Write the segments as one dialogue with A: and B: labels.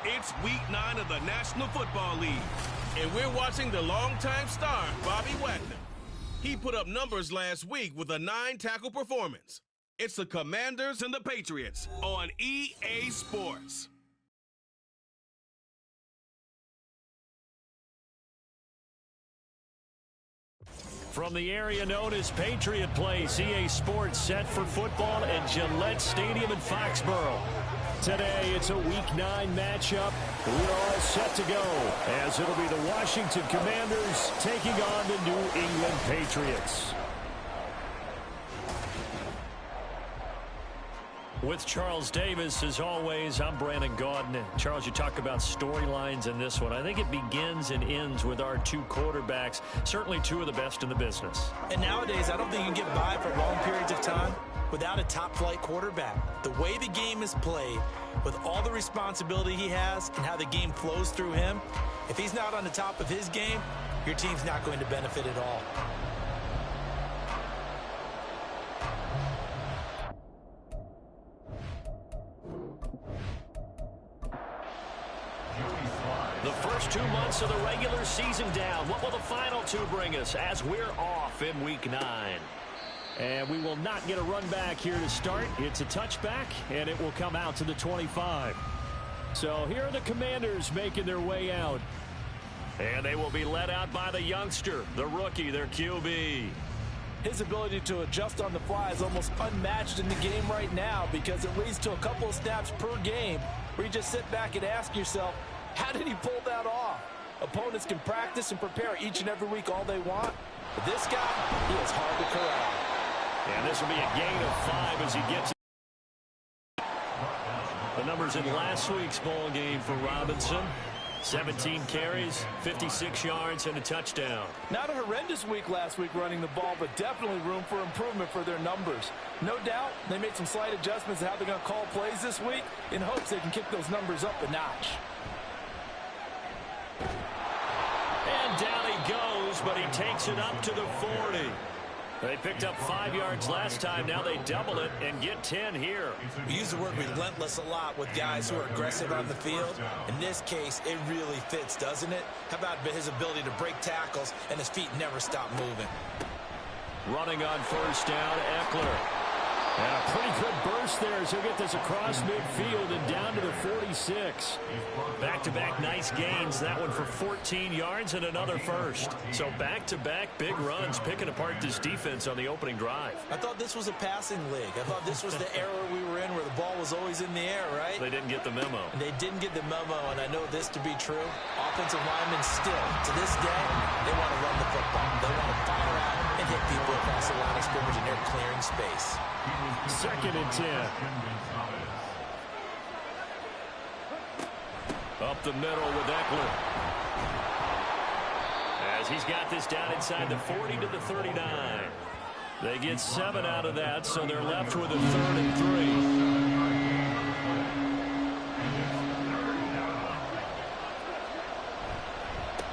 A: It's Week 9 of the National Football League, and we're watching the longtime star, Bobby Wagner. He put up numbers last week with a 9-tackle performance. It's the Commanders and the Patriots on EA Sports.
B: From the area known as Patriot Place, EA Sports set for football at Gillette Stadium in Foxborough. Today, it's a Week 9 matchup. We're all set to go, as it'll be the Washington Commanders taking on the New England Patriots. With Charles Davis, as always, I'm Brandon Gaudin. Charles, you talk about storylines in this one. I think it begins and ends with our two quarterbacks, certainly two of the best in the business.
C: And nowadays, I don't think you can get by for long periods of time without a top-flight quarterback. The way the game is played, with all the responsibility he has and how the game flows through him, if he's not on the top of his game, your team's not going to benefit at all.
B: The first 2 months of the regular season down. What will the final two bring us as we're off in Week 9? And we will not get a run back here to start. It's a touchback, and it will come out to the 25. So here are the Commanders making their way out. And they will be led out by the youngster, the rookie, their QB.
C: His ability to adjust on the fly is almost unmatched in the game right now because it leads to a couple of snaps per game where you just sit back and ask yourself, how did he pull that off? Opponents can practice and prepare each and every week all they want. But this guy, he is hard to corral.
B: And this will be a gain of 5 as he gets it. The numbers in last week's ball game for Robinson. 17 carries, 56 yards, and a touchdown.
C: Not a horrendous week last week running the ball, but definitely room for improvement for their numbers. No doubt they made some slight adjustments to how they're going to call plays this week in hopes they can kick those numbers up a notch.
B: And down he goes, but he takes it up to the 40. They picked up 5 yards last time. Now they double it and get 10 here.
C: We use the word relentless a lot with guys who are aggressive on the field. In this case, it really fits, doesn't it? How about his ability to break tackles and his feet never stop moving?
B: Running on first down, Eckler. And a pretty good burst there as he'll get this across midfield and down to the 46. Back-to-back nice gains. That one for 14 yards and another first. So back-to-back big runs, picking apart this defense on the opening drive.
C: I thought this was a passing league. I thought this was the era we were in where the ball was always in the air, right?
B: They didn't get the memo.
C: And they didn't get the memo, and I know this to be true. Offensive linemen still, to this day, they want to run the football. They want to fire out and hit people across the line of scrimmage, and they're clearing space.
B: 2nd and 10. Up the middle with Eckler. As he's got this down inside the 40 to the 39. They get 7 out of that, so they're left with a 3rd and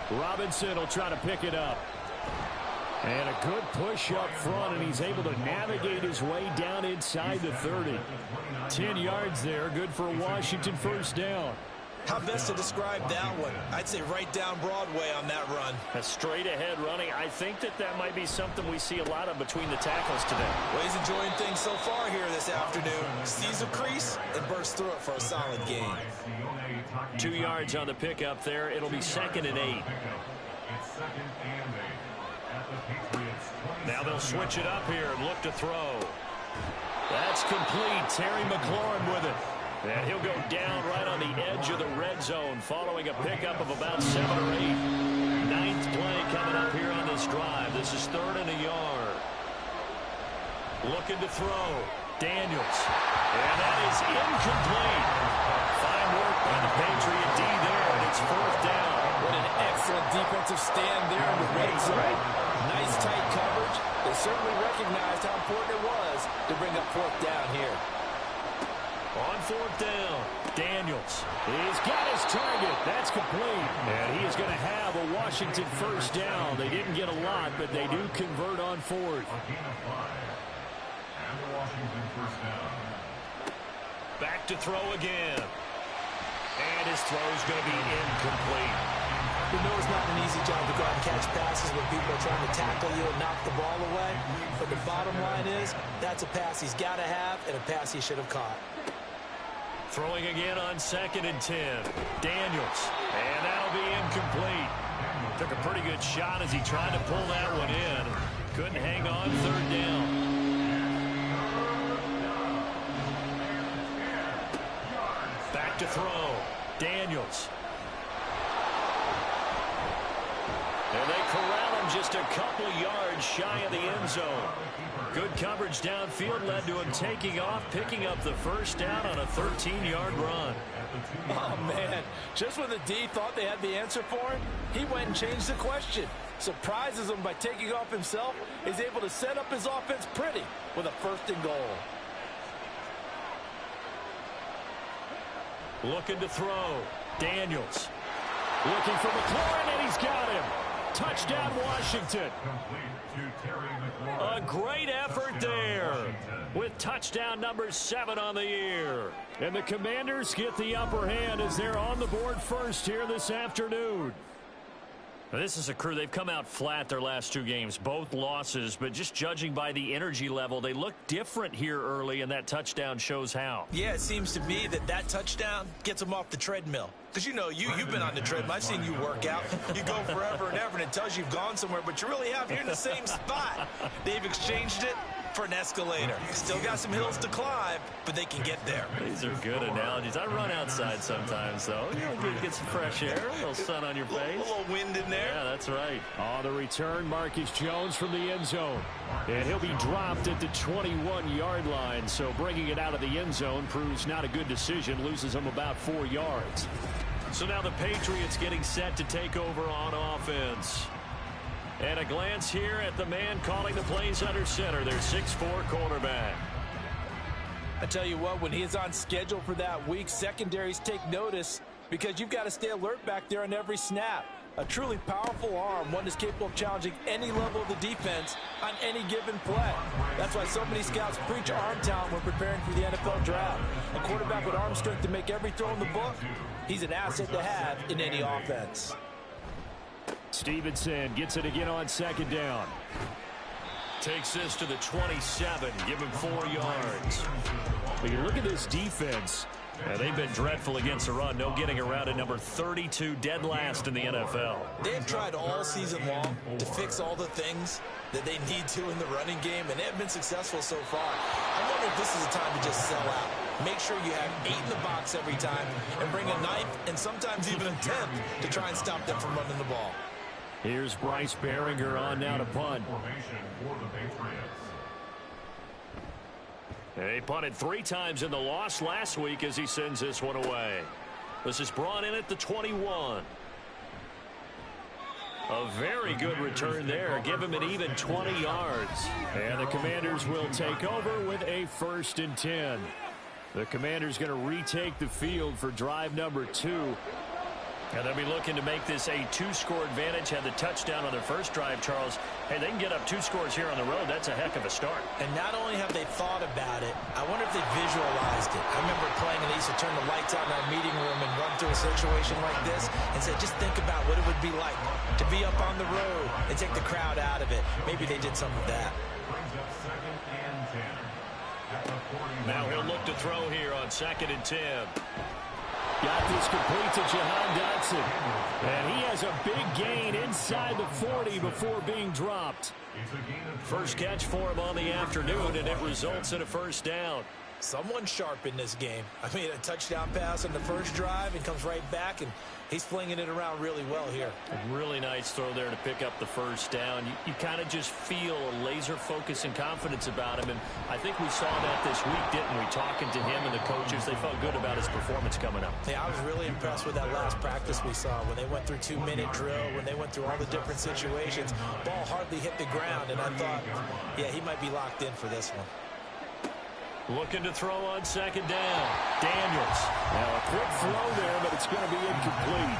B: 3. Robinson will try to pick it up. And a good push up front, and he's able to navigate his way down inside the 30. 10 yards there, good for a Washington first down.
C: How best to describe that one? I'd say right down Broadway on that run.
B: A straight-ahead running. I think that might be something we see a lot of between the tackles today.
C: Well, he's enjoying things so far here this afternoon. Sees a crease and bursts through it for a solid gain.
B: 2 yards on the pickup there. It'll be 2nd and 8. Now they'll switch it up here and look to throw. That's complete. Terry McLaurin with it. And he'll go down right on the edge of the red zone following a pickup of about 7 or 8. 9th play coming up here on this drive. This is 3rd and a yard. Looking to throw. Daniels. And that is incomplete. Fine work by the Patriot D there, and it's 4th down.
C: What an excellent defensive stand there in the red zone. Nice tight coverage. They certainly recognized how important it was to bring up 4th down here.
B: On 4th down, Daniels. He's got his target. That's complete. And he is going to have a Washington first down. They didn't get a lot, but they do convert on 4th. Back to throw again. And his throw's going to be incomplete.
C: You know it's not an easy job to go out and catch passes when people are trying to tackle you and knock the ball away. But the bottom line is, that's a pass he's got to have and a pass he should have caught.
B: Throwing again on 2nd and 10. Daniels. And that'll be incomplete. Took a pretty good shot as he tried to pull that one in. Couldn't hang on 3rd down. Back to throw. Daniels. And they corral him just a couple yards shy of the end zone. Good coverage downfield led to him taking off, picking up the first down on a 13-yard run.
C: Oh, man. Just when the D thought they had the answer for him, he went and changed the question. Surprises him by taking off himself. He's able to set up his offense pretty with a 1st and goal.
B: Looking to throw. Daniels. Looking for McLaurin, and he's got him. Touchdown, Washington. A great effort there with touchdown number 7 on the year. And the Commanders get the upper hand as they're on the board first here this afternoon. This is a crew. They've come out flat their last 2 games, both losses, but just judging by the energy level, they look different here early, and that touchdown shows how.
C: Yeah, it seems to me that touchdown gets them off the treadmill. Because, you know, you've been on the treadmill. I've seen you work out. You go forever and ever, and it tells you you've gone somewhere, but you really have. You're in the same spot. They've exchanged it for an escalator. Still got some hills to climb, but they can get there.
B: These are good analogies. I run outside sometimes, though. You know, get some fresh air, a little sun on your face.
C: A little wind in there.
B: Yeah, that's right.
D: On the return, Marcus Jones from the end zone. And he'll be dropped at the 21-yard line, so bringing it out of the end zone proves not a good decision, loses him about 4 yards.
B: So now the Patriots getting set to take over on offense. And a glance here at the man calling the plays under center, their 6'4" quarterback.
C: I tell you what, when he is on schedule for that week, secondaries take notice because you've got to stay alert back there on every snap. A truly powerful arm, one that's capable of challenging any level of the defense on any given play. That's why so many scouts preach arm talent when preparing for the NFL draft. A quarterback with arm strength to make every throw in the book, he's an asset to have in any offense.
D: Stevenson gets it again on 2nd down.
B: Takes this to the 27, give him 4 yards.
D: But you look at this defense.
B: They've been dreadful against the run. No getting around at number 32, dead last in the NFL.
C: They've tried all season long to fix all the things that they need to in the running game, and they have been successful so far. I wonder if this is a time to just sell out. Make sure you have 8 in the box every time and bring a 9th and sometimes even a 10th to try and stop them from running the ball.
D: Here's Bryce Behringer on now to punt.
B: He punted 3 times in the loss last week as he sends this one away. This is brought in at the 21. A very good return there. Give him an even 20 yards.
D: And the Commanders will take over with a 1st and 10. The Commanders going to retake the field for drive number 2.
B: And they'll be looking to make this a 2-score advantage. Had the touchdown on their first drive, Charles. Hey, they can get up 2 scores here on the road. That's a heck of a start.
C: And not only have they thought about it, I wonder if they visualized it. I remember playing and they used to turn the lights out in our meeting room and run through a situation like this and say, just think about what it would be like to be up on the road and take the crowd out of it. Maybe they did some of that.
B: Now he'll look to throw here on 2nd and 10.
D: Got this complete to Jahan Dotson. And he has a big gain inside the 40 before being dropped.
B: First catch for him on the afternoon, and it results in a 1st down.
C: Someone sharp in this game. I mean, a touchdown pass on the first drive and comes right back, and he's flinging it around really well here.
B: A really nice throw there to pick up the 1st down. You kind of just feel a laser focus and confidence about him, and I think we saw that this week, didn't we? Talking to him and the coaches, they felt good about his performance coming up.
C: Yeah, I was really impressed with that last practice we saw when they went through 2-minute drill, when they went through all the different situations. Ball hardly hit the ground, and I thought, yeah, he might be locked in for this one.
B: Looking to throw on 2nd down. Daniels.
D: Now a quick throw there, but it's going to be incomplete.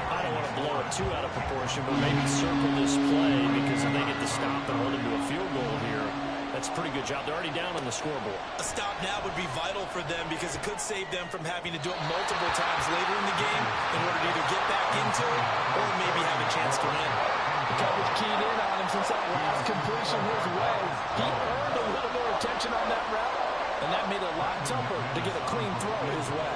B: I don't want to blow it too out of proportion, but maybe circle this play because if they get the stop and hold them to a field goal here, that's a pretty good job. They're already down on the scoreboard.
C: A stop now would be vital for them because it could save them from having to do it multiple times later in the game. to or maybe have a chance to win. The coverage keyed in on him since that last completion his way. He earned a little more attention on that route, and that made it a lot tougher to get a clean throw his way.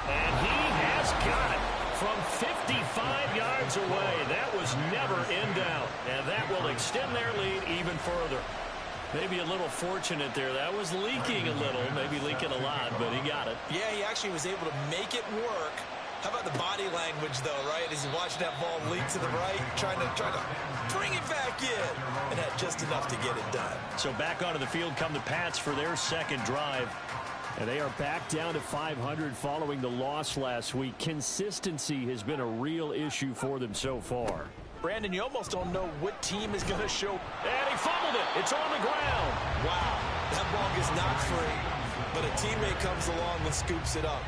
B: And he has got it from 55 yards away. That was never in doubt, and that will extend their lead even further. Maybe a little fortunate there. That was leaking a little, maybe leaking a lot, but he got it.
C: Yeah, he actually was able to make it work. How about the body language, though, right? As he watched that ball leak to the right, trying to bring it back in, and had just enough to get it done.
B: So back onto the field come the Pats for their second drive.
D: And they are back down to 500 following the loss last week. Consistency has been a real issue for them so far.
C: Brandon, you almost don't know what team is going to show.
B: And he fumbled it. It's on the ground.
C: Wow, that ball is not free, but a teammate comes along and scoops it up.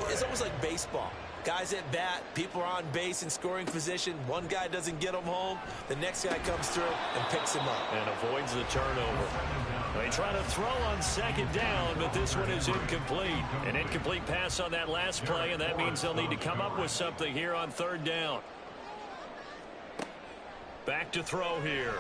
C: It's almost like baseball. Guys at bat, people are on base in scoring position. One guy doesn't get him home. The next guy comes through and picks him up.
B: And avoids the turnover. They try to throw on second down, but this one is incomplete. An incomplete pass on that last play, and that means they'll need to come up with something here on third down. Back to throw here.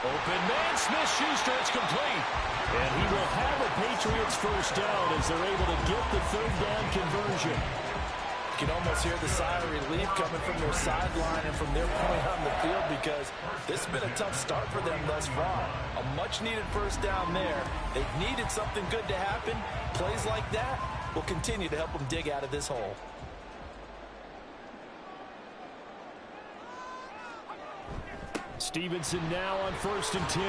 B: Open man, Smith-Schuster, it's complete. And he will have a Patriots first down as they're able to get the third down conversion.
C: You can almost hear the sigh of relief coming from their sideline and from their point on the field because this has been a tough start for them thus far. A much-needed first down there. They've needed something good to happen. Plays like that will continue to help them dig out of this hole.
D: Stevenson now on 1st and 10.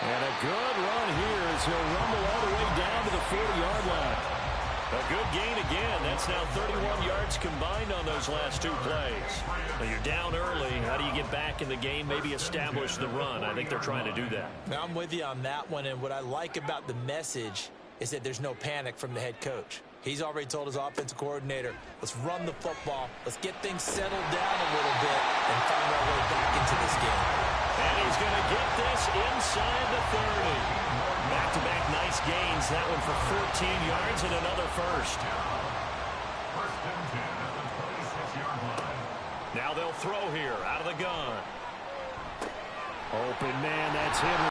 D: And a good run here as he'll rumble all the way down to the 40-yard line.
B: A good gain again. That's now 31 yards combined on those last two plays. Now you're down early. How do you get back in the game, maybe establish the run? I think they're trying to do that.
C: Now I'm with you on that one, and what I like about the message is that there's no panic from the head coach. He's already told his offensive coordinator, let's run the football, let's get things settled down a little bit, and find our way back into this game.
B: And he's going to get this inside the 30. Back-to-back nice gains. That one for 14 yards and another first. Now they'll throw here out of the gun.
D: Open man, that's him.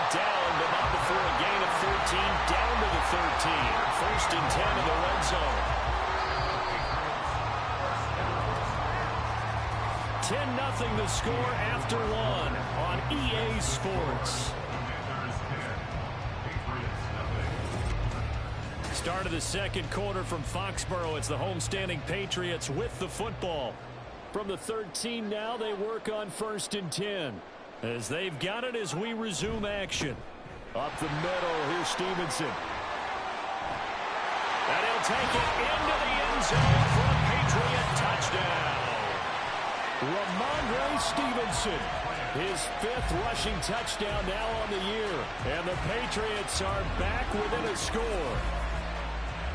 B: Down, but not before a gain of 13. Down to the 13. 1st and 10 in the red zone. 10-0 the score after one on EA Sports. Start of the second quarter from Foxborough. It's the homestanding Patriots with the football.
D: From the 13 now, they work on 1st and 10.
B: As they've got it as we resume action.
D: Up the middle, here's Stevenson.
B: And he'll take it into the end zone for a Patriot touchdown.
D: Ramondre Stevenson, his 5th rushing touchdown now on the year. And the Patriots are back within a score.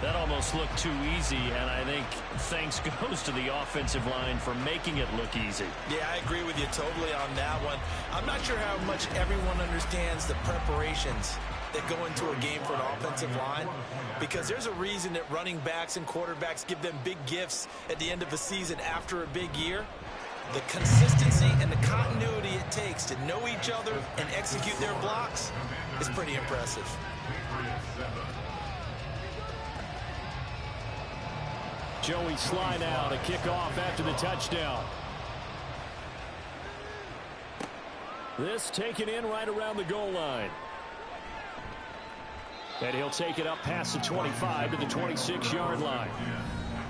B: That almost looked too easy, and I think thanks goes to the offensive line for making it look easy.
C: Yeah, I agree with you totally on that one. I'm not sure how much everyone understands the preparations that go into a game for an offensive line, because there's a reason that running backs and quarterbacks give them big gifts at the end of a season after a big year. The consistency and the continuity it takes to know each other and execute their blocks is pretty impressive.
D: Joey Sly now to kick off after the touchdown. This taken in right around the goal line. And he'll take it up past the 25 to the 26-yard line.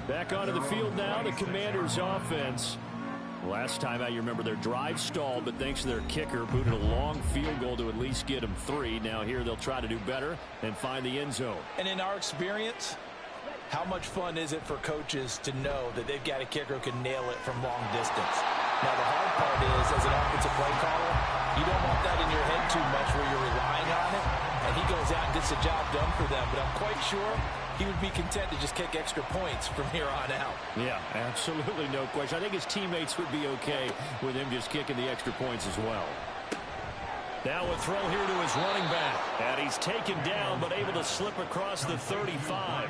D: Back onto the field now, the Commanders' offense. Last time out, you remember their drive stalled, but thanks to their kicker, booted a long field goal to at least get them 3. Now here they'll try to do better and find the end zone.
C: And in our experience, how much fun is it for coaches to know that they've got a kicker who can nail it from long distance? Now, the hard part is, as an offensive play caller, you don't want that in your head too much where you're relying on it, and he goes out and gets the job done for them. But I'm quite sure he would be content to just kick extra points from here on out.
D: Yeah, absolutely no question. I think his teammates would be okay with him just kicking the extra points as well.
B: Now a throw here to his running back. And he's taken down, but able to slip across the 35.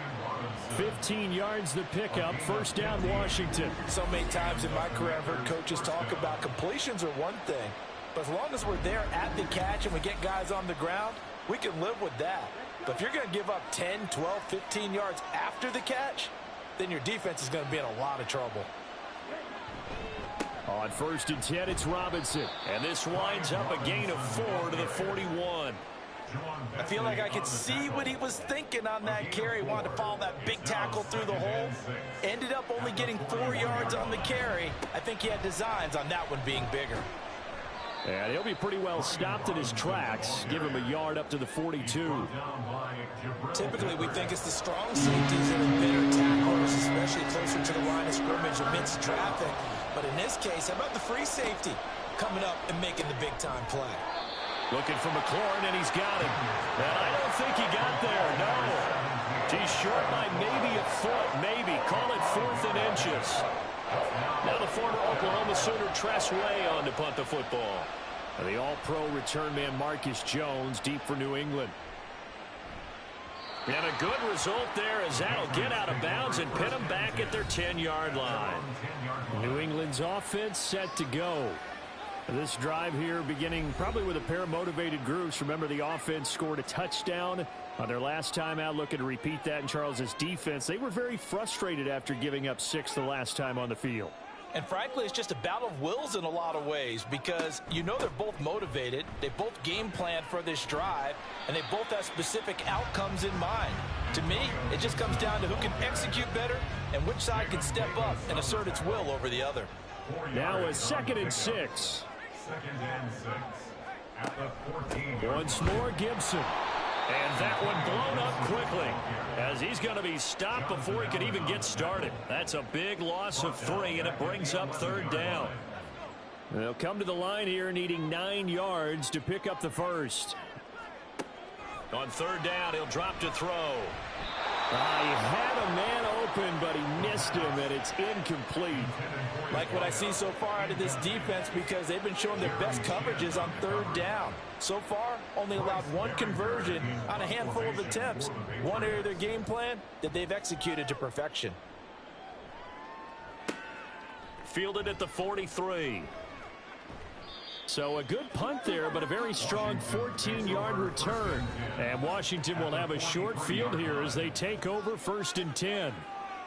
D: 15 yards the pickup. First down, Washington.
C: So many times in my career, I've heard coaches talk about completions are one thing. But as long as we're there at the catch and we get guys on the ground, we can live with that. But if you're going to give up 10, 12, 15 yards after the catch, then your defense is going to be in a lot of trouble.
D: On 1st and 10, it's Robinson.
B: And this winds up a gain of 4 to the 41.
C: I feel like I could see what he was thinking on that carry. Wanted to follow that big tackle through the hole. Ended up only getting 4 yards on the carry. I think he had designs on that one being bigger.
D: And he'll be pretty well stopped in his tracks. Give him a yard up to the 42.
C: Typically, we think it's the strong safeties that are better tacklers, especially closer to the line of scrimmage amidst traffic. But in this case, how about the free safety coming up and making the big-time play?
B: Looking for McLaurin, and he's got him. And I don't think he got there, no. He's short by maybe a foot, maybe. Call it 4th and inches. Now the former Oklahoma Sooner Tress Way on to punt the football.
D: And the all-pro return man Marcus Jones deep for New England.
B: And a good result there as that'll get out of bounds and pin them back at their 10-yard line.
D: New England's offense set to go. This drive here beginning probably with a pair of motivated groups. Remember, the offense scored a touchdown on their last time out. Looking to repeat that in Charles's defense. They were very frustrated after giving up 6 the last time on the field.
C: And frankly, it's just a battle of wills in a lot of ways because you know they're both motivated. They both game planned for this drive, and they both have specific outcomes in mind. To me, it just comes down to who can execute better and which side can step up and assert its will over the other.
D: Now a 2nd and 6. Once more, Gibson.
B: And that one blown up quickly as he's going to be stopped before he could even get started. That's a big loss of 3, and it brings up 3rd down.
D: They'll come to the line here needing 9 yards to pick up the first.
B: On 3rd down, he'll drop to throw.
D: He had a man open, but he missed him, and it's incomplete.
C: Like what I see so far out of this defense because they've been showing their best coverages on 3rd down. So far, only allowed 1 conversion on a handful of attempts. One area of their game plan that they've executed to perfection.
B: Fielded at the 43.
D: So a good punt there, but a very strong 14-yard return. And Washington will have a short field here as they take over 1st and 10.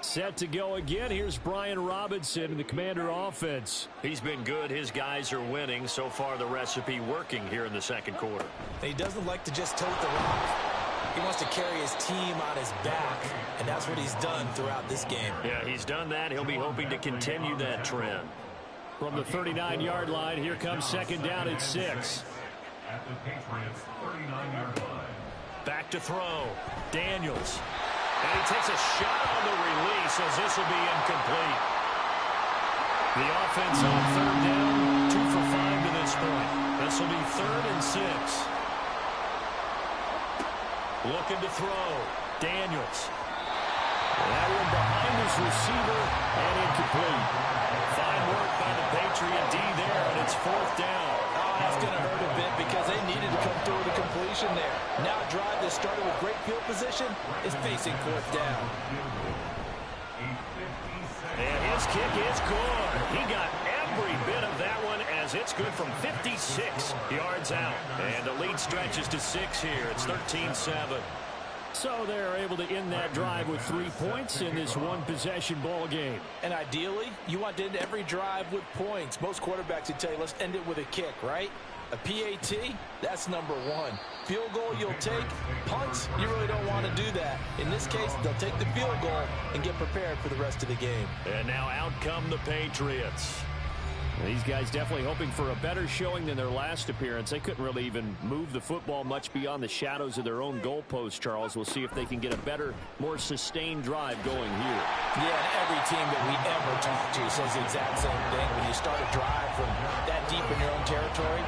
D: Set to go again. Here's Brian Robinson in the Commander offense.
B: He's been good. His guys are winning. So far, the recipe working here in the 2nd quarter.
C: He doesn't like to just tote the rock. He wants to carry his team on his back, and that's what he's done throughout this game.
B: Yeah, he's done that. He'll be hoping to continue that trend.
D: From the 39-yard line, here comes 2nd down at 6.
E: At the Patriots' 39-yard line.
B: Back to throw. Daniels. And he takes a shot on the release as this will be incomplete. The offense on 3rd down, 2 for 5 to this point. This will be 3rd and 6. Looking to throw. Daniels.
D: That one behind his receiver and incomplete.
B: Fine work by the Patriot D there, and it's 4th down.
C: Oh, that's going to hurt a bit because they needed to come through with a completion there. Now a drive that started with great field position is facing 4th down.
B: And his kick is good. He got every bit of that one as it's good from 56 yards out. And the lead stretches to 6 here. It's 13-7.
D: So they're able to end that drive with 3 points in this one-possession ball game.
C: And ideally, you want to end every drive with points. Most quarterbacks would tell you, let's end it with a kick, right? A PAT, that's number 1. Field goal you'll take. Punts, you really don't want to do that. In this case, they'll take the field goal and get prepared for the rest of the game.
B: And now out come the Patriots.
D: These guys definitely hoping for a better showing than their last appearance. They couldn't really even move the football much beyond the shadows of their own goalpost, Charles. We'll see if they can get a better, more sustained drive going here.
C: Yeah, and every team that we ever talk to says the exact same thing. When you start a drive from that deep in your own territory,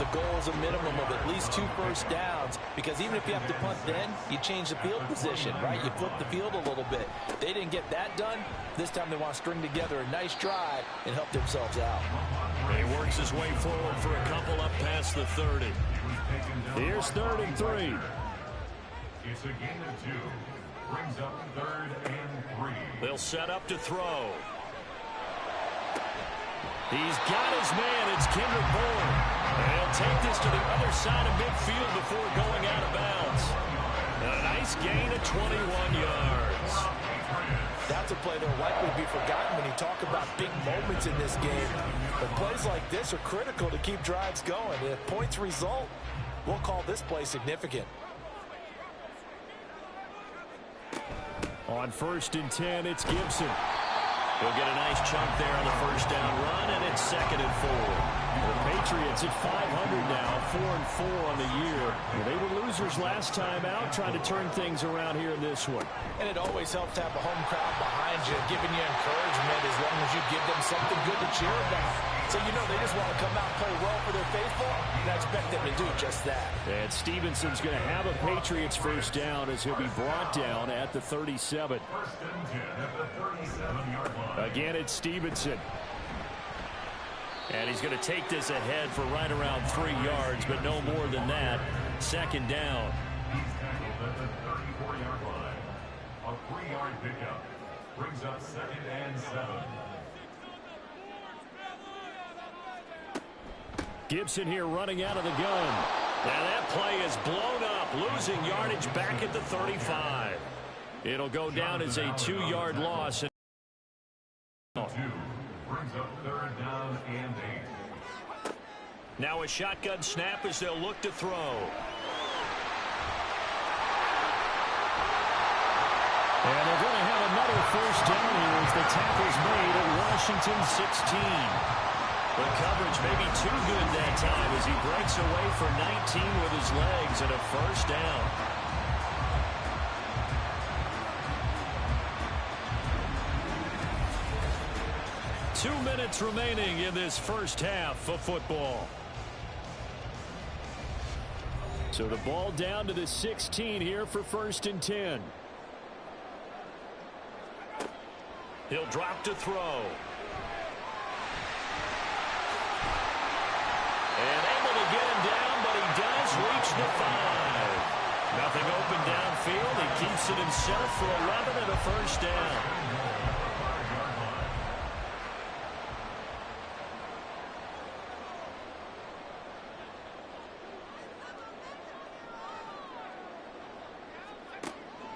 C: the goal is a minimum of at least 2 first downs, because even if you have to punt then, you change the field position, right? You flip the field a little bit. They didn't get that done. This time they want to string together a nice drive and help themselves out.
B: He works his way forward for a couple up past the 30.
D: Here's 3rd and 3.
E: It's a gain of 2. Brings up 3rd and 3.
B: They'll set up to throw. He's got his man. It's Kendrick Bourne. And he'll take this to the other side of midfield before going out of bounds. A nice gain of 21 yards.
C: That's a play that will likely be forgotten when you talk about big moments in this game. But plays like this are critical to keep drives going. If points result, we'll call this play significant.
D: On 1st and 10, it's Gibson.
B: He'll get a nice chunk there on the first down run, and it's 2nd and 4.
D: The Patriots at 500 now, 4-4 on the year. Well, they were losers last time out, trying to turn things around here in this one.
C: And it always helps to have a home crowd behind you, giving you encouragement as long as you give them something good to cheer about. So you know they just want to come out and play well for their faithful, and I expect them to do just that.
D: And Stevenson's going to have a Patriots first down as he'll be brought down at the 37.
E: 1st and 10 at the 37-yard line.
D: Again, it's Stevenson.
B: And he's going to take this ahead for right around 3 yards, but no more than that. 2nd down.
E: He's tackled at the 34-yard line. A 3-yard pickup. Brings up 2nd and 7.
D: Gibson here running out of the gun.
B: Now that play is blown up, losing yardage back at the 35.
D: It'll go down as a 2-yard loss.
E: 2 brings up 3rd down and 8.
B: Now a shotgun snap as they'll look to throw.
D: And they're going to have another first down here as the tackle's made at Washington 16.
B: The coverage may be too good that time as he breaks away for 19 with his legs and a first down.
D: Two minutes remaining in this first half of football. So the ball down to the 16 here for 1st and 10.
B: He'll drop to throw. And able to get him down, but he does reach the 5. Nothing open downfield. He keeps it himself for 11 and a first down.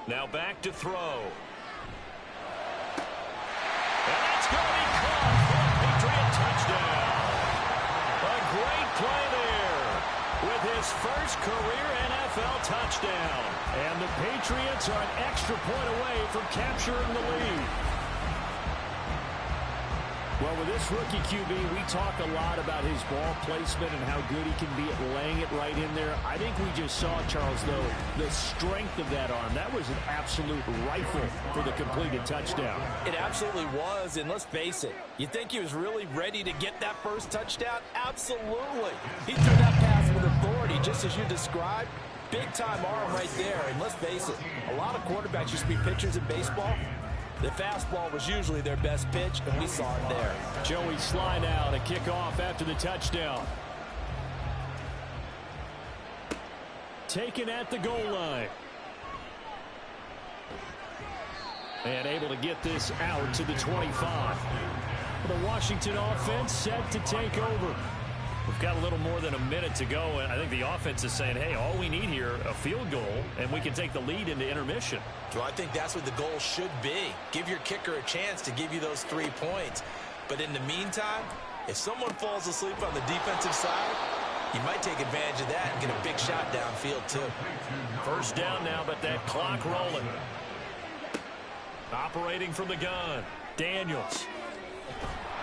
B: Now back to throw. And that's going to be caught for a Patriot touchdown. A great play there with his first career NFL touchdown.
D: And the Patriots are an extra point away from capturing the lead. Well, with this rookie QB, we talk a lot about his ball placement and how good he can be at laying it right in there. I think we just saw, Charles, though, the strength of that arm. That was an absolute rifle for the completed touchdown.
C: It absolutely was, and let's face it, you think he was really ready to get that first touchdown? Absolutely. He threw that pass with authority, just as you described. Big-time arm right there, and let's face it, a lot of quarterbacks used to be pitchers in baseball. The fastball was usually their best pitch, and we saw it there.
D: Joey Sly now to kick off after the touchdown. Taken at the goal line. And able to get this out to the 25. The Washington offense set to take over.
B: We've got a little more than a minute to go, and I think the offense is saying, hey, all we need here, a field goal, and we can take the lead into intermission.
C: Well, I think that's what the goal should be. Give your kicker a chance to give you those 3 points. But in the meantime, if someone falls asleep on the defensive side, you might take advantage of that and get a big shot downfield, too.
B: First down now, but that clock rolling. Operating from the gun, Daniels.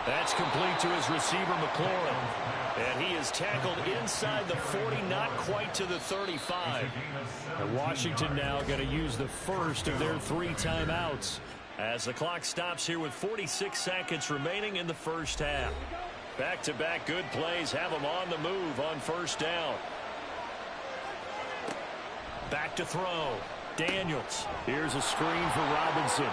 B: That's complete to his receiver, McLaurin. And he is tackled inside the 40, not quite to the 35.
D: And Washington now going to use the first of their 3 timeouts.
B: As the clock stops here with 46 seconds remaining in the first half. Back-to-back good plays have them on the move on first down. Back to throw. Daniels.
D: Here's a screen for Robinson.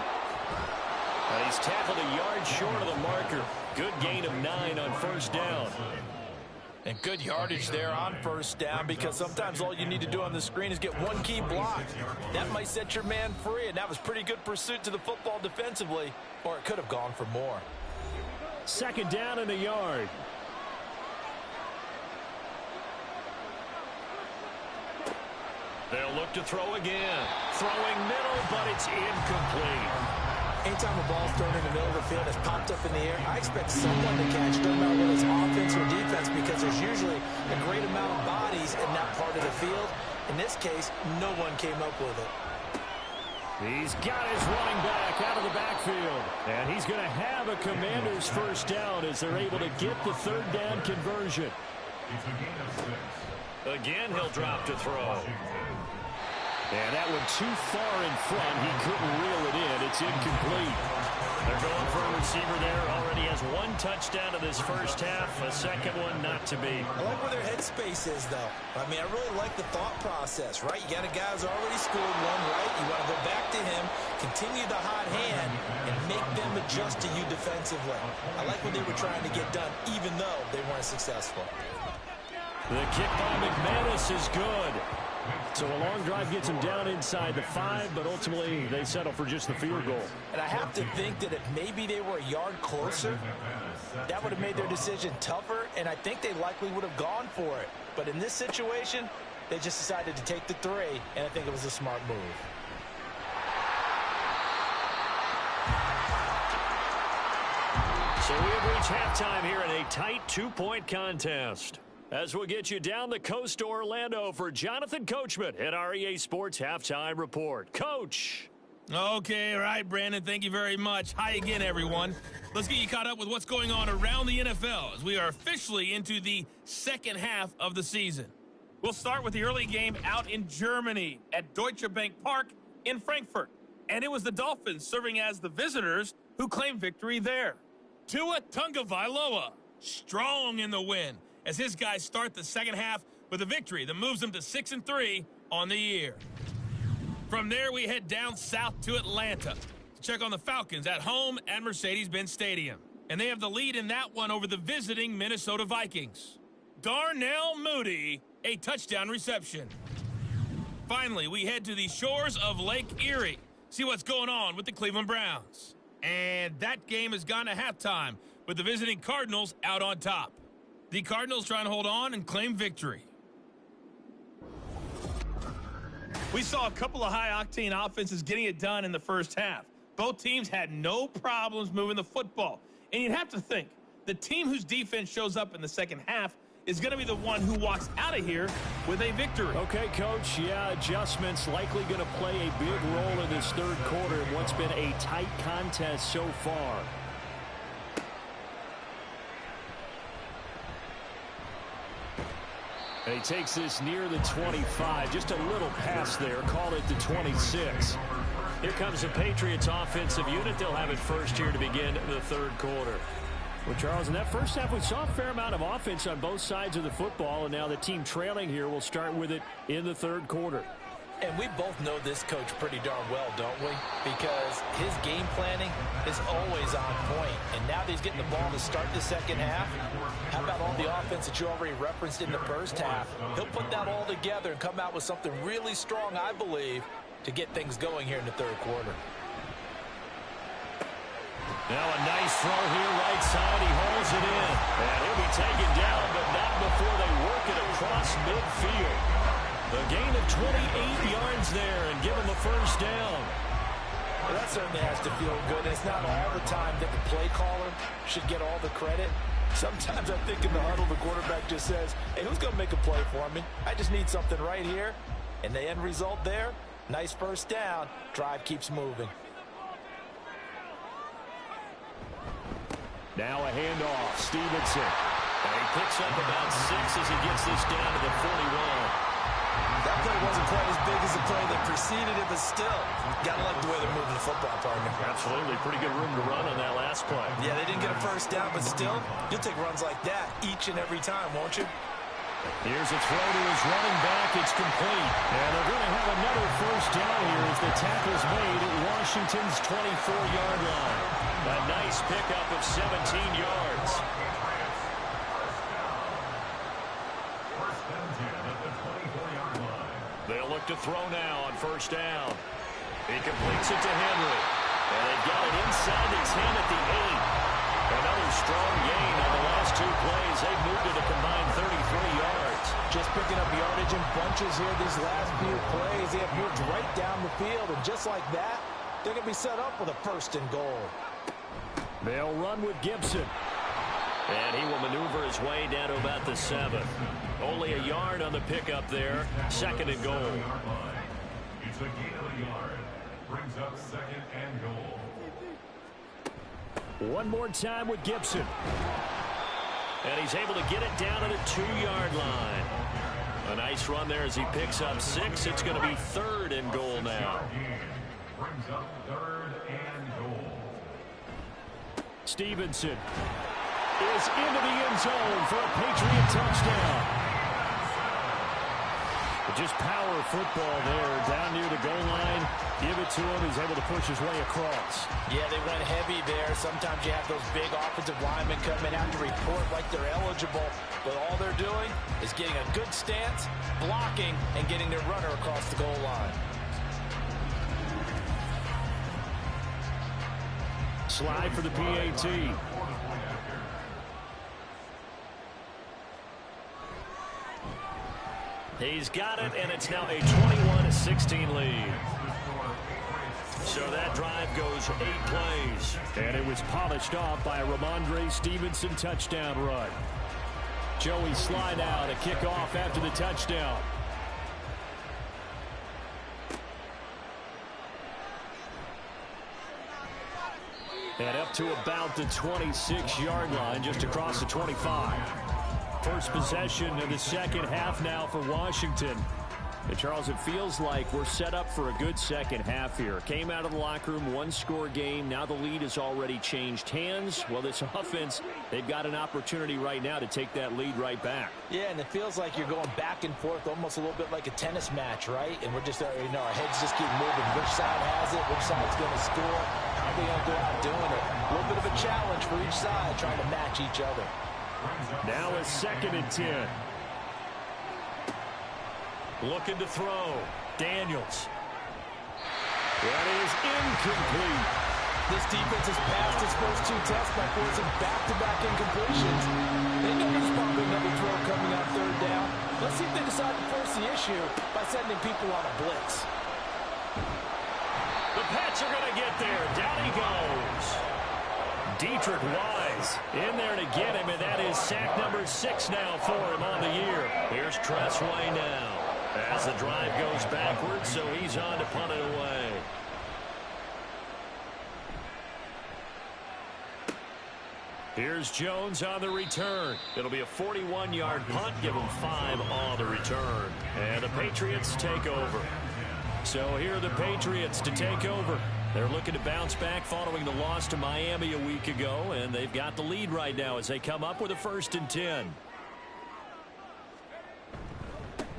B: And he's tackled a yard short of the marker. Good gain of 9 on first down.
C: And good yardage there on first down, because sometimes all you need to do on the screen is get one key block. That might set your man free, and that was pretty good pursuit to the football defensively, or it could have gone for more.
D: Second down and a yard.
B: They'll look to throw again. Throwing middle, but it's incomplete.
C: Anytime a ball's thrown in the middle of the field that's popped up in the air, I expect someone to catch it, no matter whether it's offense or defense, because there's usually a great amount of bodies in that part of the field. In this case, no one came up with it.
D: He's got his running back out of the backfield. And he's going to have a Commanders first down as they're able to get the third down conversion.
E: It's a gain of 6.
B: Again, he'll drop to throw.
D: And that one too far in front. He couldn't reel it in. It's incomplete.
B: They're going for a receiver there. Already has 1 touchdown in this first half. A second one not to be.
C: I like where their headspace is, though. I mean, I really like the thought process, right? You got a guy who's already scored one, right? You want to go back to him, continue the hot hand, and make them adjust to you defensively. I like what they were trying to get done, even though they weren't successful.
D: The kick by McManus is good. So a long drive gets them down inside the 5, but ultimately they settle for just the field goal.
C: And I have to think that if maybe they were a yard closer, that would have made their decision tougher, and I think they likely would have gone for it. But in this situation, they just decided to take the 3, and I think it was a smart move.
B: So we have reached halftime here in a tight 2-point contest. As we'll get you down the coast to Orlando for Jonathan Coachman at our EA Sports Halftime Report. Coach.
A: Okay, all right, Brandon, thank you very much. Hi again, everyone. Let's get you caught up with what's going on around the NFL as we are officially into the second half of the season. We'll start with the early game out in Germany at Deutsche Bank Park in Frankfurt. And it was the Dolphins serving as the visitors who claimed victory there. Tua Tagovailoa, strong in the win, as his guys start the second half with a victory that moves them to 6-3 on the year. From there, we head down south to Atlanta to check on the Falcons at home at Mercedes-Benz Stadium. And they have the lead in that one over the visiting Minnesota Vikings. Darnell Mooney, a touchdown reception. Finally, we head to the shores of Lake Erie, see what's going on with the Cleveland Browns. And that game has gone to halftime with the visiting Cardinals out on top. The Cardinals trying to hold on and claim victory. We saw a couple of high-octane offenses getting it done in the first half. Both teams had no problems moving the football. And you'd have to think, the team whose defense shows up in the second half is going to be the one who walks out of here with a victory.
D: Okay, Coach, yeah, adjustments likely going to play a big role in this third quarter in what's been a tight contest so far. And he takes this near the 25. Just a little pass there. Call it the 26.
B: Here comes the Patriots offensive unit. They'll have it first here to begin the third quarter.
D: Well, Charles, in that first half, we saw a fair amount of offense on both sides of the football, and now the team trailing here will start with it in the third quarter.
C: And we both know this coach pretty darn well, don't we? Because his game planning is always on point. And now that he's getting the ball to start the second half, how about all the offense that you already referenced in the first half? He'll put that all together and come out with something really strong, I believe, to get things going here in the third quarter.
B: Now a nice throw here right side. He holds it in. And he'll be taken down, but not before they work it across midfield. A gain of 28 yards there and give him a first down.
C: Well, that certainly has to feel good. It's not all the time that the play caller should get all the credit. Sometimes I think in the huddle, the quarterback just says, hey, who's going to make a play for me? I just need something right here. And the end result there, nice first down. Drive keeps moving.
D: Now a handoff. Stevenson.
B: And he picks up about 6 as he gets this down to the 41.
C: That play wasn't quite as big as the play that preceded it, but still, gotta like the way they're moving the football, partner.
B: Absolutely. Pretty good room to run on that last play.
C: Yeah, they didn't get a first down, but still, you'll take runs like that each and every time, won't you?
B: Here's a throw to his running back, It's complete. And they're going to have another first down here as the tackle's made at Washington's 24-yard line. A nice pickup of 17 yards. They'll look to throw now on first down. He completes it to Henry. And they've got it inside the 10 at the 8. Another strong gain on the last two plays. They've moved it a combined 33 yards.
C: Just picking up yardage in bunches here these last few plays. They have moved right down the field. And just like that, they're going to be set up with a first and goal.
B: They'll run with Gibson. And he will maneuver his way down to about the 7. Only a yard on the pickup there. Second and goal.
E: It's a gain of a yard. Brings up second and goal.
B: One more time with Gibson. And he's able to get it down to the 2-yard line. A nice run there as he picks up 6. It's going to be third and goal now.
E: Brings up third and goal.
B: Stevenson is into the end zone for a Patriot touchdown. Just power football there, down near the goal line. Give it to him. He's able to push his way across.
C: Yeah, they went heavy there. Sometimes you have those big offensive linemen come in, have to report like they're eligible. But all they're doing is getting a good stance, blocking, and getting their runner across the goal line.
B: Slide for the PAT. He's got it, and it's now a 21-16 lead. So that drive goes 8 plays. And it was polished off by a Ramondre Stevenson touchdown run. Joey slide out, a kickoff after the touchdown. And up to about the 26-yard line, just across the 25. First possession of the second half now for Washington. And Charles, it feels like we're set up for a good second half here. Came out of the locker room, one-score game. Now the lead has already changed hands. Well, this offense, they've got an opportunity right now to take that lead right back.
C: Yeah, and it feels like you're going back and forth almost a little bit like a tennis match, right? And we're just, our heads just keep moving. Which side has it? Which side's going to score? How are they going to go out doing it? A little bit of a challenge for each side, trying to match each other.
B: Now a 2nd and 10. Looking to throw. Daniels. That is incomplete.
C: This defense has passed its first 2 tests by forcing back-to-back incompletions. They know there's probably another throw coming on 3rd down. Let's see if they decide to force the issue by sending people on a blitz.
B: The Pats are going to get there. Down he goes. Dietrich Wise in there to get him, and that is sack number 6 now for him on the year. Here's Tressway now as the drive goes backwards, so he's on to punt it away. Here's Jones on the return. It'll be a 41-yard punt. Give him 5 on the return. And the Patriots take over. So here are the Patriots to take over. They're looking to bounce back following the loss to Miami a week ago, and they've got the lead right now as they come up with a 1st and 10.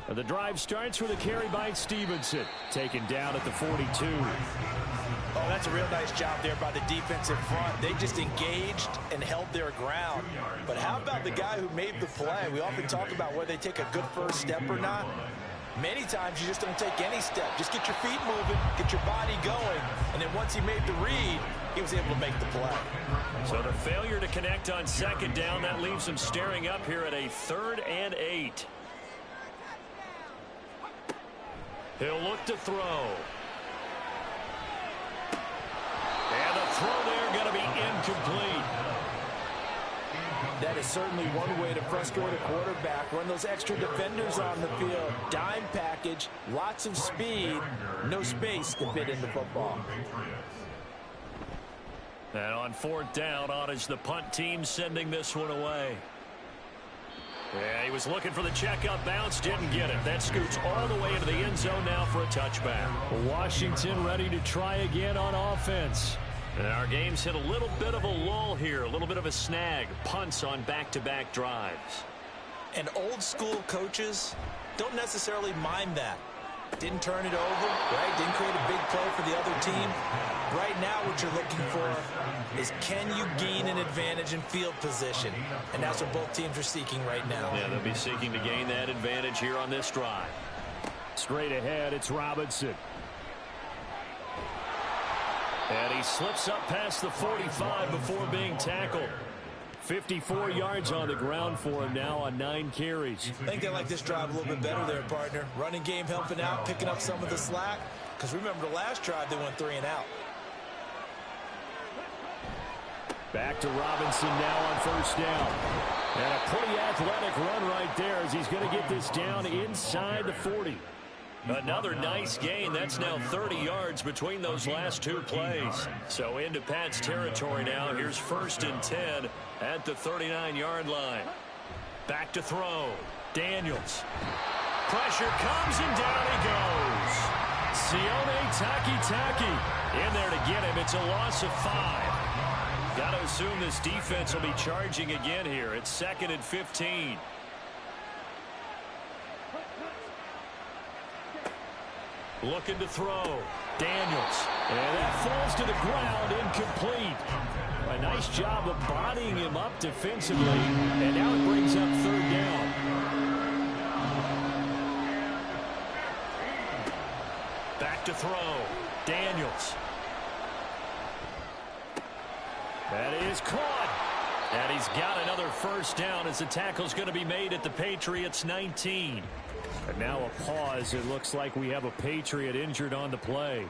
B: And the drive starts with a carry by Stevenson, taken down at the 42.
C: Oh, that's a real nice job there by the defensive front. They just engaged and held their ground. But how about the guy who made the play? We often talk about whether they take a good first step or not. Many times you just don't take any step. Just get your feet moving, get your body going, and then once he made the read, he was able to make the play.
B: So the failure to connect on 2nd down, that leaves him staring up here at a 3rd and 8. He'll look to throw. And the throw there going to be incomplete.
C: That is certainly one way to frustrate a quarterback. Run those extra defenders on the field. Dime package, lots of speed, no space to fit in the football.
B: And on 4th down, on is the punt team sending this one away. Yeah, he was looking for the checkup bounce, didn't get it. That scoots all the way into the end zone now for a touchback. Washington ready to try again on offense. And our game's hit a little bit of a lull here, a little bit of a snag. Punts on back-to-back drives.
C: And old school coaches, don't necessarily mind that. Didn't turn it over, right? Didn't create a big play for the other team. Right now what you're looking for is, can you gain an advantage in field position? And that's what both teams are seeking right now.
B: Yeah, they'll be seeking to gain that advantage here on this drive.
D: Straight ahead, it's Robinson.
B: And he slips up past the 45 before being tackled.
D: 54 yards on the ground for him now on 9 carries.
C: I think they like this drive a little bit better there, partner. Running game helping out, picking up some of the slack. Because remember, the last drive they went 3 and out.
D: Back to Robinson now on first down. And a pretty athletic run right there as he's going to get this down inside the 40.
B: Another nice gain. That's now 30 yards between those last 2 plays. So into Pat's territory now. Here's 1st and 10 at the 39-yard line. Back to throw. Daniels. Pressure comes and down he goes. Sione Takitaki in there to get him. It's a loss of 5. Got to assume this defense will be charging again here. It's 2nd and 15. Looking to throw. Daniels. And that falls to the ground, incomplete. A nice job of bodying him up defensively. And now it brings up 3rd down. Back to throw. Daniels.
D: That is caught.
B: And he's got another 1st down as the tackle's going to be made at the Patriots 19.
D: And now a pause. It looks like we have a Patriot injured on the play.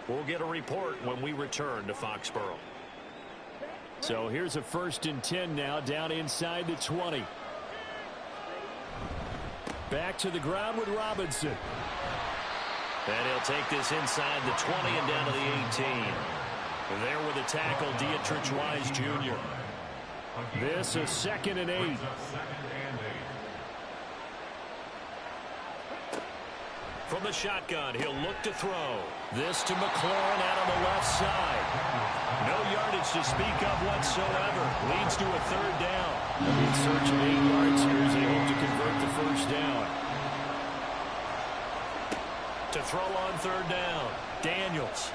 B: We'll get a report when we return to Foxborough.
D: So here's a 1st and 10 now down inside the 20. Back to the ground with Robinson.
B: And he'll take this inside the 20 and down to the 18. There with a tackle, Dietrich Wise Jr.
D: This is 2nd and 8.
B: From the shotgun, he'll look to throw. This to McLaurin out on the left side. No yardage to speak of whatsoever. Leads to a 3rd down.
D: In search of 8 yards here as they hope to convert the 1st down.
B: To throw on 3rd down, Daniels.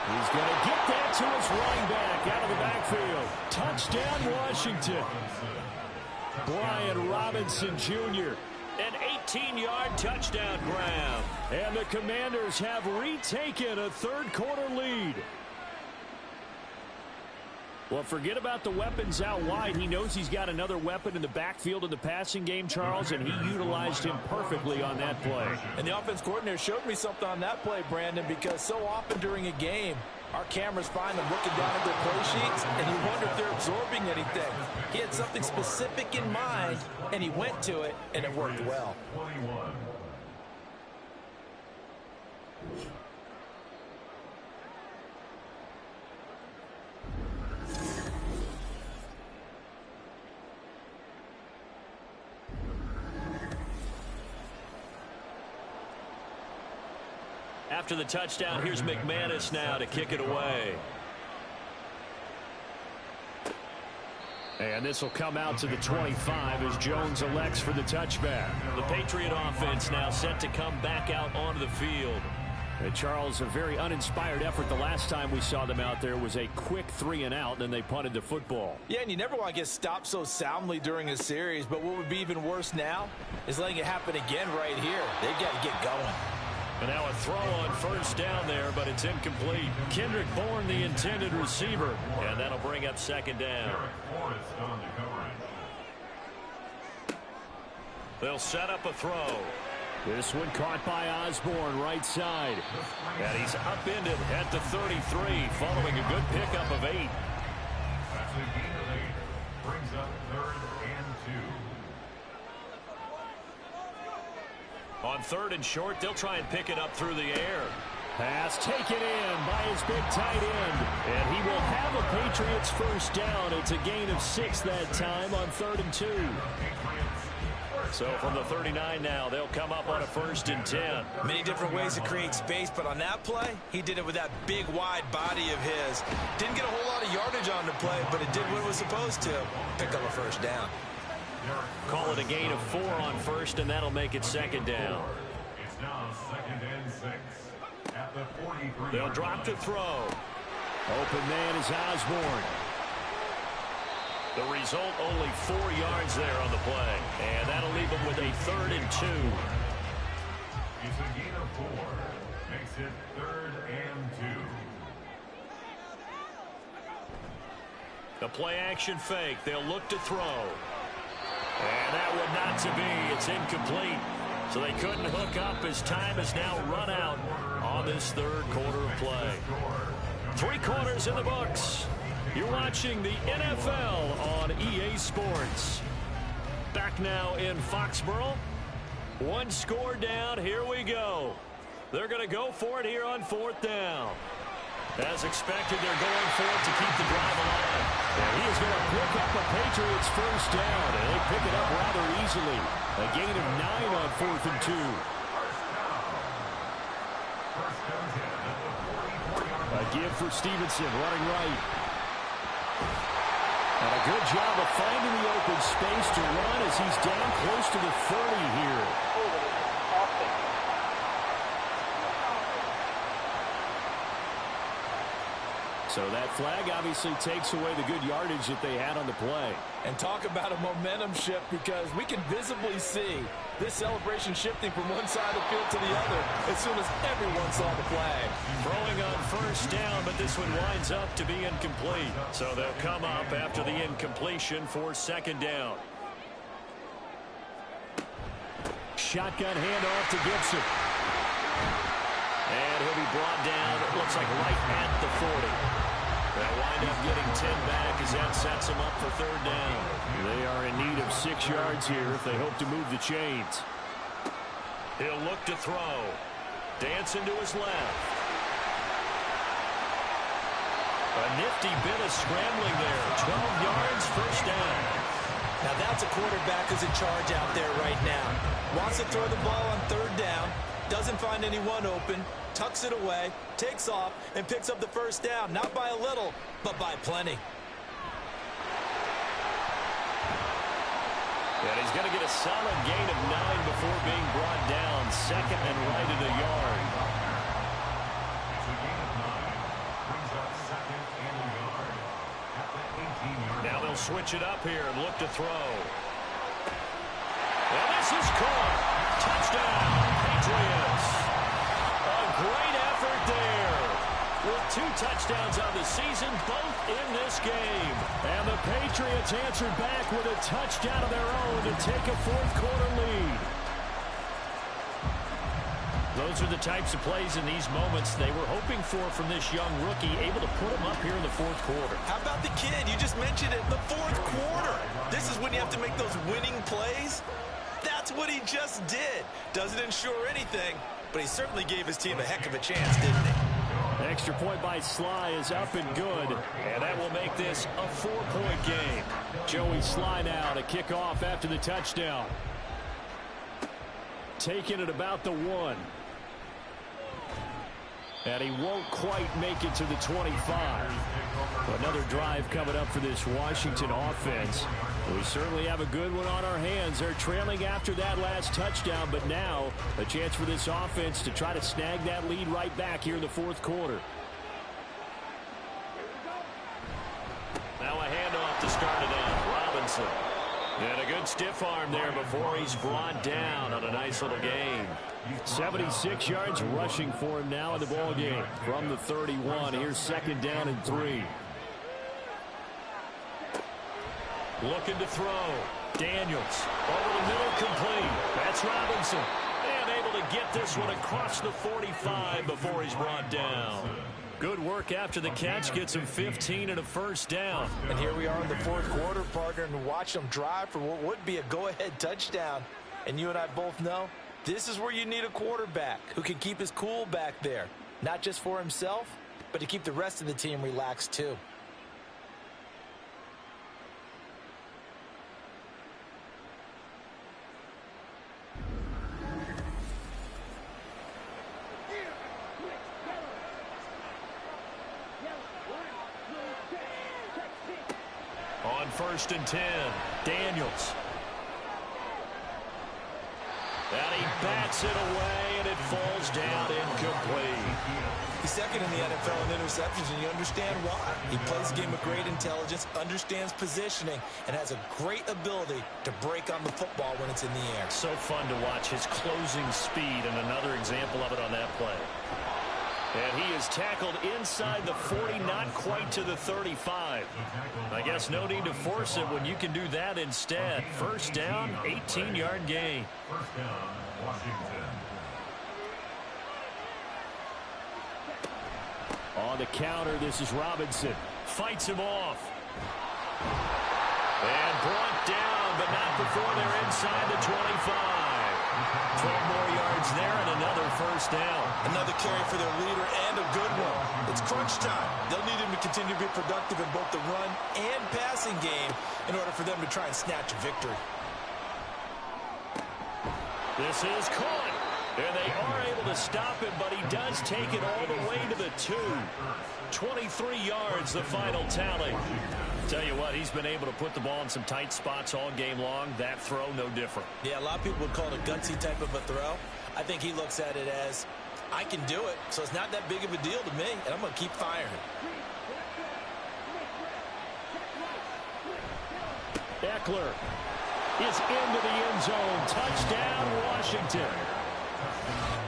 D: He's going to get that to his running back out of the backfield. Touchdown, Washington. Brian Robinson Jr.
B: An 18-yard touchdown grab.
D: And the Commanders have retaken a 3rd quarter lead. Well, forget about the weapons out wide. He knows he's got another weapon in the backfield in the passing game, Charles, and he utilized him perfectly on that play.
C: And the offense coordinator showed me something on that play, Brandon, because so often during a game, our cameras find them looking down at their play sheets, and you wonder if they're absorbing anything. He had something specific in mind, and he went to it, and it worked well.
E: 21.
B: After the touchdown, here's McManus now to kick it away.
D: And this will come out to the 25 as Jones elects for the touchback.
B: The Patriot offense now set to come back out onto the field.
D: And Charles, a very uninspired effort. The last time we saw them out there was a quick 3 and out, and then they punted the football.
C: Yeah, and you never want to get stopped so soundly during a series, but what would be even worse now is letting it happen again right here. They've got to get going.
B: And now a throw on 1st down there, but it's incomplete. Kendrick Bourne, the intended receiver. And that'll bring up 2nd down. They'll set up a throw.
D: This one caught by Osborne, right side.
B: And he's upended at the 33, following a good pickup of 8.
E: That's a gain of 8. Brings up 3rd and 2.
B: On 3rd and short, they'll try and pick it up through the air.
D: Pass taken in by his big tight end. And he will have a Patriots 1st down. It's a gain of 6 that time on 3rd and 2.
B: So from the 39 now, they'll come up on a 1st and 10.
C: Many different ways to create space, but on that play, he did it with that big, wide body of his. Didn't get a whole lot of yardage on the play, but it did what it was supposed to. Pick up a 1st down.
B: Call it a gain of 4 on first, and that'll make it second down.
E: It's now 2nd and 6 at the 43.
B: They'll drop to throw.
D: Open man is Osborne.
B: The result, only 4 yards there on the play. And that'll leave them with a 3rd and 2.
E: It's a gain of 4. Makes it 3rd and 2.
B: The play action fake. They'll look to throw. And that one not to be. It's incomplete. So they couldn't hook up as time has now run out on this 3rd quarter of play. 3 quarters in the books. You're watching the NFL on EA Sports. Back now in Foxborough. 1 score down. Here we go. They're going to go for it here on 4th down. As expected, they're going for it to keep the drive alive. And he is going to pick up a Patriots first down. And they pick it up rather easily. A gain of 9 on 4th and 2.
D: A give for Stevenson, running right. And a good job of finding the open space to run as he's down close to the 30 here. So that flag obviously takes away the good yardage that they had on the play.
C: And talk about a momentum shift, because we can visibly see this celebration shifting from one side of the field to the other as soon as everyone saw the flag.
B: Throwing on first down, but this one winds up to be incomplete. So they'll come up after the incompletion for 2nd down.
D: Shotgun handoff to Gibson.
B: And he'll be brought down, it looks like right at the 40. They'll wind up getting 10 back as that sets them up for 3rd down.
D: They are in need of 6 yards here if they hope to move the chains.
B: He'll look to throw. Dancing to his left. A nifty bit of scrambling there. 12 yards, first down.
C: Now that's a quarterback who's in charge out there right now. Wants to throw the ball on 3rd down. Doesn't find anyone open, tucks it away, takes off, and picks up the first down. Not by a little, but by plenty.
B: And he's going to get a solid gain of 9 before being brought down. 2nd and right at a yard.
E: It's a gain of 9. Brings up 2nd and a yard at the 18-yard line.
B: Now they'll switch it up here and look to throw. And this is caught. Touchdown, Patriots. A great effort there. With 2 touchdowns on the season, both in this game.
D: And the Patriots answered back with a touchdown of their own to take a 4th quarter lead.
B: Those are the types of plays in these moments they were hoping for from this young rookie, able to put him up here in the 4th quarter.
C: How about the kid? You just mentioned it, the 4th quarter. This is when you have to make those winning plays. That's what he just did. Doesn't ensure anything, but he certainly gave his team a heck of a chance, didn't he?
D: Extra point by Sly is up and good.
B: And that will make this a 4-point game.
D: Joey Sly now to kick off after the touchdown. Taking it about the 1. And he won't quite make it to the 25. Another drive coming up for this Washington offense. We certainly have a good one on our hands. They're trailing after that last touchdown, but now a chance for this offense to try to snag that lead right back here in the 4th quarter.
B: Now a handoff to start it out. Robinson. And a good stiff arm there before he's brought down on a nice little gain.
D: 76 yards rushing for him now in the ball game from the 31. Here's 2nd down and 3.
B: Looking to throw. Daniels over the middle, complete. That's Robinson. And able to get this one across the 45 before he's brought down. Good work after the catch. Gets him 15 and a first down.
C: And here we are in the 4th quarter, partner, and watch them drive for what would be a go-ahead touchdown. And you and I both know this is where you need a quarterback who can keep his cool back there. Not just for himself, but to keep the rest of the team relaxed too.
B: On 1st and 10, Daniels. And he bats it away, and it falls down incomplete.
C: He's second in the NFL in interceptions, and you understand why. He plays the game with great intelligence, understands positioning, and has a great ability to break on the football when it's in the air.
B: So fun to watch his closing speed, and another example of it on that play. And he is tackled inside the 40, not quite to the 35. I guess no need to force it when you can do that instead. First down, 18-yard gain.
E: First down, Washington.
D: On the counter, this is Robinson.
B: Fights him off. And brought down, but not before they're inside the 25. 12 more yards there and another first down.
C: Another carry for their leader and a good one. It's crunch time. They'll need him to continue to be productive in both the run and passing game in order for them to try and snatch a victory.
B: This is caught. And they are able to stop him, but he does take it all the way to the 2. 23 yards, the final tally. Tell you what, he's been able to put the ball in some tight spots all game long. That throw, no different.
C: Yeah, a lot of people would call it a gutsy type of a throw. I think he looks at it as, I can do it, so it's not that big of a deal to me, and I'm going to keep firing.
D: Eckler is into the end zone. Touchdown, Washington.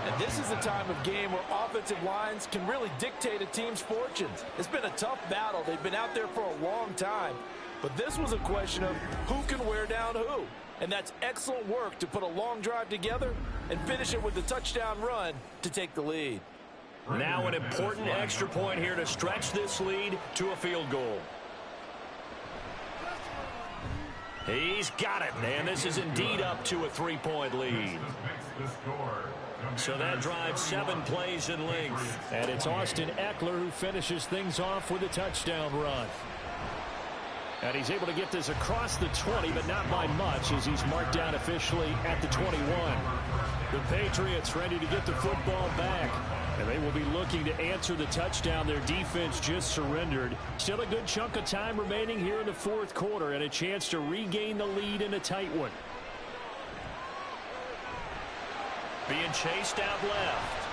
C: And this is a time of game where offensive lines can really dictate a team's fortunes. It's been a tough battle. They've been out there for a long time. But this was a question of who can wear down who. And that's excellent work to put a long drive together and finish it with a touchdown run to take the lead.
B: Now an important extra point here to stretch this lead to a field goal. He's got it, and this is indeed up to a 3-point lead. So that drives 7 plays in length.
D: And it's Austin Eckler who finishes things off with a touchdown run. And he's able to get this across the 20, but not by much, as he's marked down officially at the 21. The Patriots ready to get the football back. And they will be looking to answer the touchdown their defense just surrendered. Still a good chunk of time remaining here in the fourth quarter, and a chance to regain the lead in a tight one.
B: Being chased out left.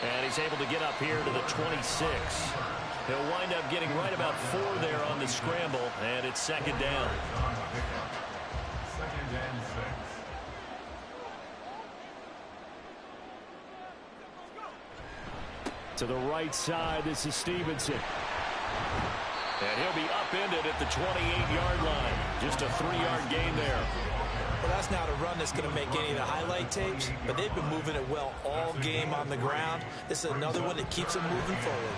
B: And he's able to get up here to the 26. He'll wind up getting right about 4 there on the scramble, and it's second down.
E: Second and 6.
D: To the right side, this is Stevenson.
B: And he'll be upended at the 28-yard line. Just a 3-yard gain there.
C: Well, that's not a run that's going to make any of the highlight tapes, but they've been moving it well all game on the ground. This is another one that keeps them moving forward.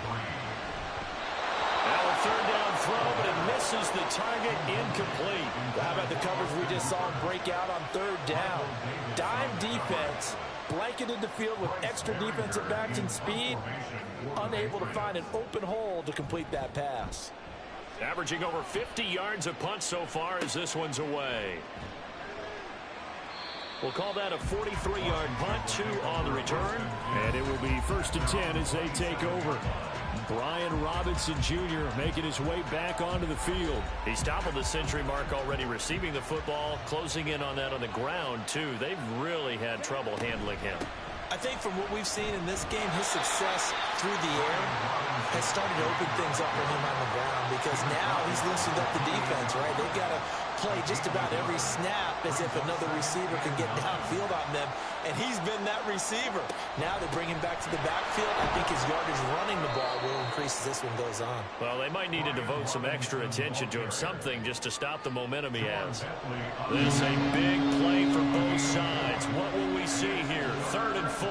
B: Now a third down throw, but it misses the target, incomplete.
C: Well, how about the coverage we just saw him break out on third down? Dime defense, blanketed the field with extra defensive backs and speed, unable to find an open hole to complete that pass.
B: Averaging over 50 yards a punt so far as this one's away. We'll call that a 43-yard punt, 2 on the return.
D: And it will be 1st and 10 as they take over. Brian Robinson Jr. making his way back onto the field.
B: He's toppled the century mark already receiving the football, closing in on that on the ground, too. They've really had trouble handling him.
C: I think from what we've seen in this game, his success through the air has started to open things up for him on the ground, because now he's loosened up the defense, right? They've got to play just about every snap as if another receiver can get downfield on them, and he's been that receiver. Now they bring him back to the backfield. I think his yardage running the ball will increase as this one goes on.
B: Well, they might need to devote some extra attention to him, something just to stop the momentum he has. This is a big play for both sides. What will we see here? 3rd and 4.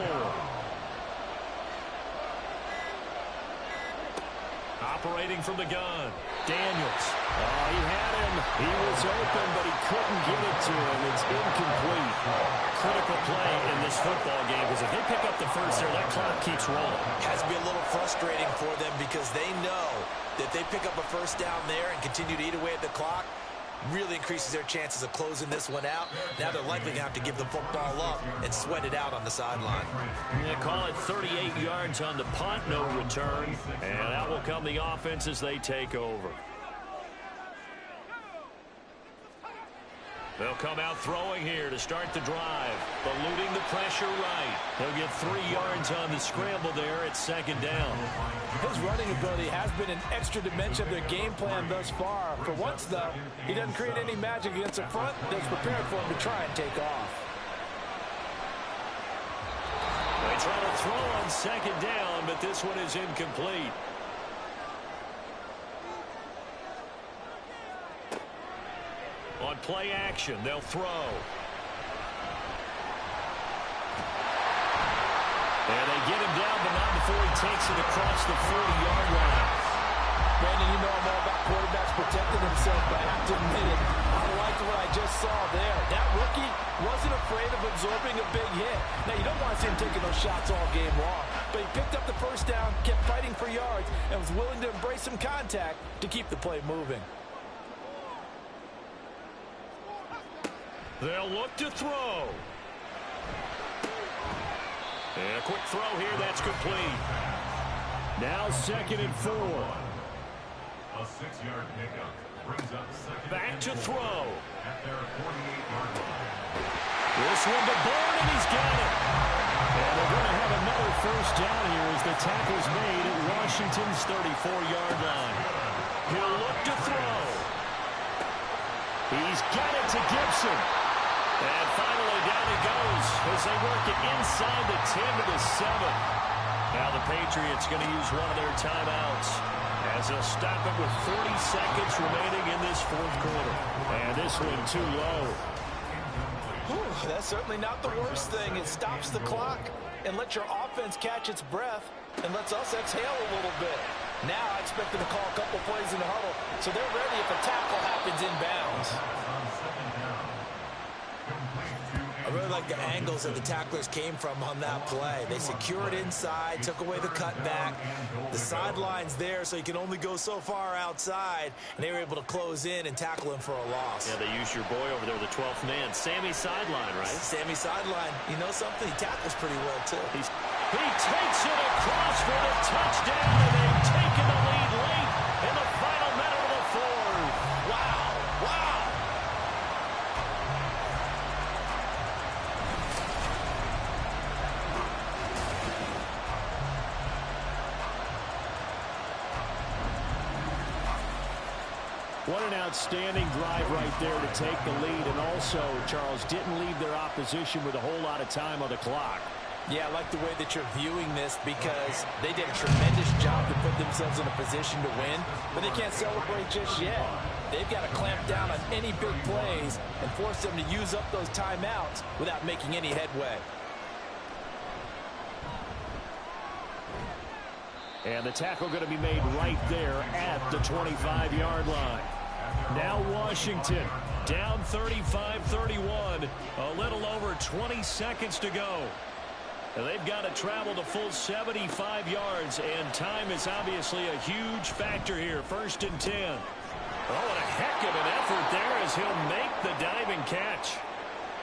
B: Operating from the gun. Daniels.
D: Oh, he had him. He was open, but he couldn't get it to him. It's incomplete.
B: Critical play in this football game, because if they pick up the first there, that clock keeps rolling.
C: Has to be a little frustrating for them, because they know that they pick up a first down there and continue to eat away at the clock, really increases their chances of closing this one out. Now they're likely going to have to give the football up and sweat it out on the sideline.
B: They call it 38 yards on the punt, no return. And out will come the offense as they take over. They'll come out throwing here to start the drive. Eluding the pressure right. He'll get 3 yards on the scramble there at second down.
C: His running ability has been an extra dimension of their game plan thus far. For once, though, he doesn't create any magic against the front that's prepared for him to try and take off.
B: They try to throw on second down, but this one is incomplete. On play action, they'll throw. And they get him down, but not before he takes it across the 40-yard line.
C: Brandon, you know I'm all about quarterbacks protecting themselves, but I have to admit it. I liked what I just saw there. That rookie wasn't afraid of absorbing a big hit. Now, you don't want to see him taking those shots all game long, but he picked up the first down, kept fighting for yards, and was willing to embrace some contact to keep the play moving.
B: They'll look to throw. And a quick throw here, that's complete.
D: Now 2nd and 4.
E: A 6-yard pickup brings up second.
B: Back to throw.
E: At their 48-yard line.
B: This one to Bourne, and he's got it.
D: And they're going to have another first down here as the tackle's made at Washington's 34-yard line.
B: He'll look to throw.
D: He's got it to Gibson.
B: And finally down he goes as they work it inside the 10 to the 7. Now the Patriots going to use one of their timeouts as they'll stop it with 40 seconds remaining in this fourth quarter. And this one too low.
C: Whew, that's certainly not the worst thing. It stops the clock and lets your offense catch its breath and lets us exhale a little bit. Now I expect them to call a couple plays in the huddle so they're ready if a tackle happens inbounds.
F: I really like the angles that the tacklers came from on that play. They secured inside, took away the cutback. The sideline's there, so you can only go so far outside, and they were able to close in and tackle him for a loss.
B: Yeah, they used your boy over there, the 12th man, Sammy Sideline, right?
F: Sammy Sideline. You know something? He tackles pretty well, too.
B: He takes it across for the touchdown, and they've taken the lead late in the final minute of the fourth. Wow, wow.
D: What an outstanding drive right there to take the lead. And also, Charles, didn't leave their opposition with a whole lot of time on the clock.
C: Yeah, I like the way that you're viewing this because they did a tremendous job to put themselves in a position to win, but they can't celebrate just yet. They've got to clamp down on any big plays and force them to use up those timeouts without making any headway.
D: And the tackle going to be made right there at the 25-yard line. Now Washington down 35-31. A little over 20 seconds to go. They've got to travel the full 75 yards, and time is obviously a huge factor here. 1st and 10. Oh, what a heck of an effort there as he'll make the diving catch.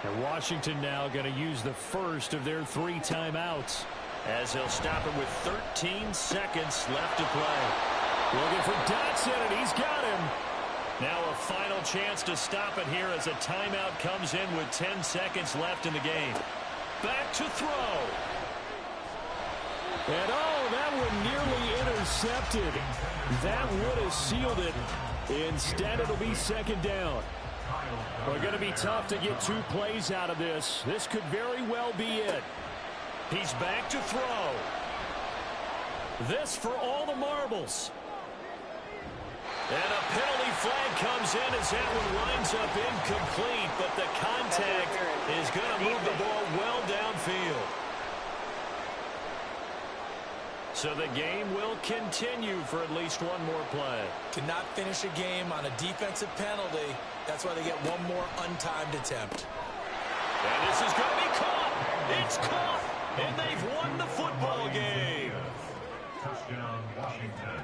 D: And Washington now going to use the first of their 3 timeouts,
B: as he'll stop it with 13 seconds left to play. Looking for Dotson, and he's got him. Now a final chance to stop it here as a timeout comes in with 10 seconds left in the game. Back to throw.
D: And oh, that one nearly intercepted. That would have sealed it. Instead, it'll be 2nd down. We're going to be tough to get 2 plays out of this. This could very well be it.
B: He's back to throw.
D: This for all the marbles.
B: And a penalty flag comes in as that one winds up incomplete, but the contact is going to move the ball well downfield. So the game will continue for at least one more play.
F: Cannot finish a game on a defensive penalty. That's why they get one more untimed attempt.
B: And this is going to be caught. It's caught. And they've won the football game.
E: Touchdown, Washington.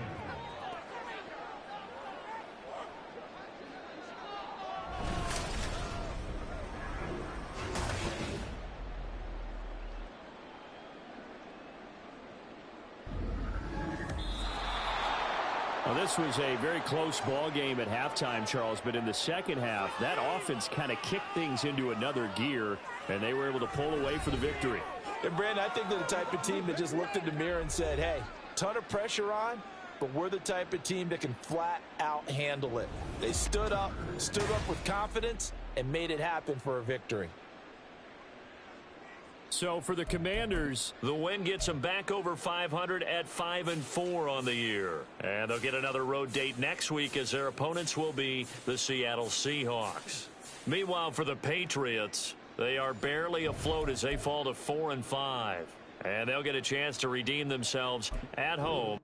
D: Well, this was a very close ball game at halftime, Charles, but in the second half, that offense kind of kicked things into another gear, and they were able to pull away for the victory.
C: And, Brandon, I think they're the type of team that just looked in the mirror and said, hey, ton of pressure on, but we're the type of team that can flat out handle it. They stood up with confidence, and made it happen for a victory.
B: So for the Commanders, the win gets them back over 500 at 5-4 on the year. And they'll get another road date next week as their opponents will be the Seattle Seahawks. Meanwhile, for the Patriots, they are barely afloat as they fall to 4-5. And they'll get a chance to redeem themselves at home